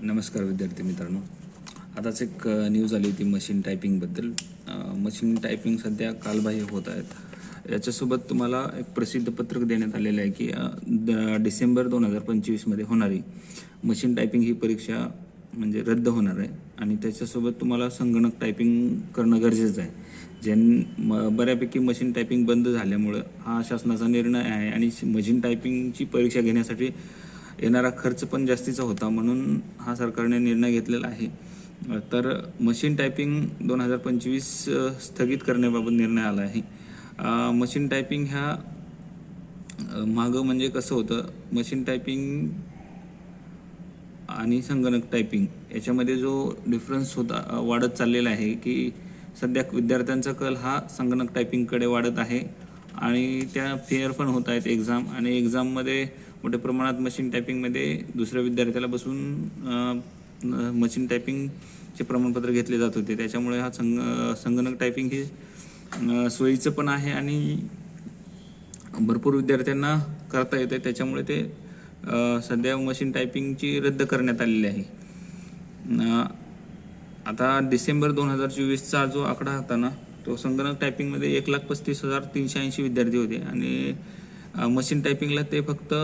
नमस्कार विद्यार्थी मित्रांनो. आताच एक न्यूज आली होती मशीन टायपिंगबद्दल. मशीन टायपिंग सध्या कालबाह्य होत आहेत. याच्यासोबत तुम्हाला एक प्रसिद्ध पत्रक देण्यात आलेलं आहे की डिसेंबर 2025मध्ये होणारी मशीन टायपिंग ही परीक्षा म्हणजे रद्द होणार आहे आणि त्याच्यासोबत तुम्हाला संगणक टायपिंग करणं गरजेचं आहे. बऱ्यापैकी मशीन टायपिंग बंद झाल्यामुळं हा शासनाचा निर्णय आहे आणि मशीन टायपिंगची परीक्षा घेण्यासाठी येणारा खर्च पण जास्तीचा होता, म्हणून हा सरकारने निर्णय घेतलेला आहे. तर मशीन टायपिंग 2025 स्थगित करण्याबाबत निर्णय आला आहे. मशीन टायपिंग ह्या मागं म्हणजे कसं होतं, मशीन टायपिंग आणि संगणक टायपिंग याच्यामध्ये जो डिफरन्स होता वाढत चाललेला आहे की सध्या विद्यार्थ्यांचा कल हा संगणक टायपिंगकडे वाढत आहे आणि त्या फेअर पण होत आहेत एक्झाम, आणि एक्झाममध्ये मोठ्या प्रमाणात मशीन टायपिंगमध्ये दुसऱ्या विद्यार्थ्याला बसून मशीन टायपिंगचे प्रमाणपत्र घेतले जात होते. त्याच्यामुळे हा संगणक टायपिंग हे सोयीचं पण आहे आणि भरपूर विद्यार्थ्यांना करता येतं. त्याच्यामुळे ते सध्या मशीन टायपिंगची रद्द करण्यात आलेली आहे. आता डिसेंबर 2024चा जो आकडा होता ना, तो संगणक टायपिंगमध्ये 1,35,380 विद्यार्थी होते आणि मशीन टायपिंगला ते फक्त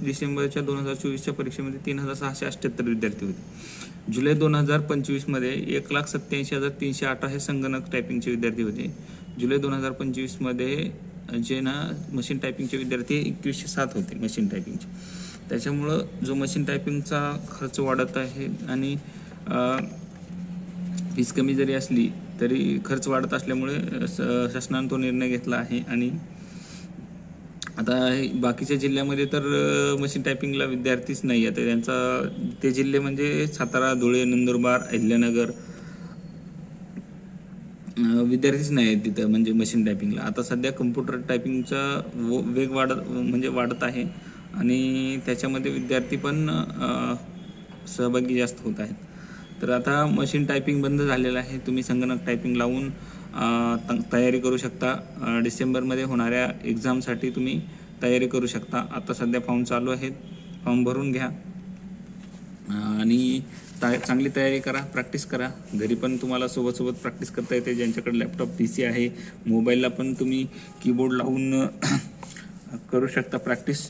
डिसेंबरच्या 2024च्या परीक्षेमध्ये 3,678 विद्यार्थी होते. जुलै 2025मध्ये 1,87,308 हे संगणक टायपिंगचे विद्यार्थी होते. जुलै 2025मध्ये जे ना मशीन टायपिंगचे विद्यार्थी 2,107 होते मशीन टायपिंगचे. त्याच्यामुळं जो मशीन टायपिंगचा खर्च वाढत आहे आणि फीस कमी जरी असली तरी खर्च वाढत असल्यामुळे शासनाने तो निर्णय घेतला आहे. आणि आता बाकीच्या जिल्ह्यामध्ये तर मशीन टायपिंगला विद्यार्थीच नाही आहे. त्यांचा ते जिल्हे म्हणजे सातारा, धुळे, नंदुरबार, अहिल्यानगर, विद्यार्थीच नाही आहेत तिथं म्हणजे मशीन टायपिंगला. आता सध्या कम्प्युटर टायपिंगचा वेग वाढत आहे आणि त्याच्यामध्ये विद्यार्थी पण सहभागी जास्त होत आहेत. तर आता मशीन टायपिंग बंद झालेलं आहे. तुम्ही संगणक टायपिंग लावून तयारी करू शकता. डिसेंबरमध्ये होणाऱ्या एक्झामसाठी तुम्ही तयारी करू शकता. आता सध्या फॉर्म चालू आहेत, फॉर्म भरून घ्या आणि चांगली तयारी करा, प्रॅक्टिस करा. घरी पण तुम्हाला सोबत प्रॅक्टिस करता येते. ज्यांच्याकडे लॅपटॉप, PC आहे, मोबाईलला पण तुम्ही कीबोर्ड लावून करू शकता प्रॅक्टिस.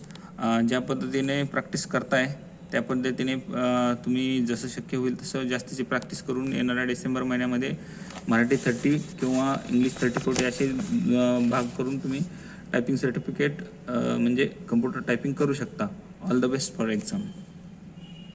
ज्या पद्धतीने प्रॅक्टिस करताय त्या पद्धतीने तुम्ही जसं शक्य होईल तसं जास्तीची प्रॅक्टिस करून येणाऱ्या डिसेंबर महिन्यामध्ये मराठी 30 किंवा इंग्लिश 30-40 असे भाग करून तुम्ही टायपिंग सर्टिफिकेट म्हणजे कम्प्युटर टायपिंग करू शकता. All the best for exam.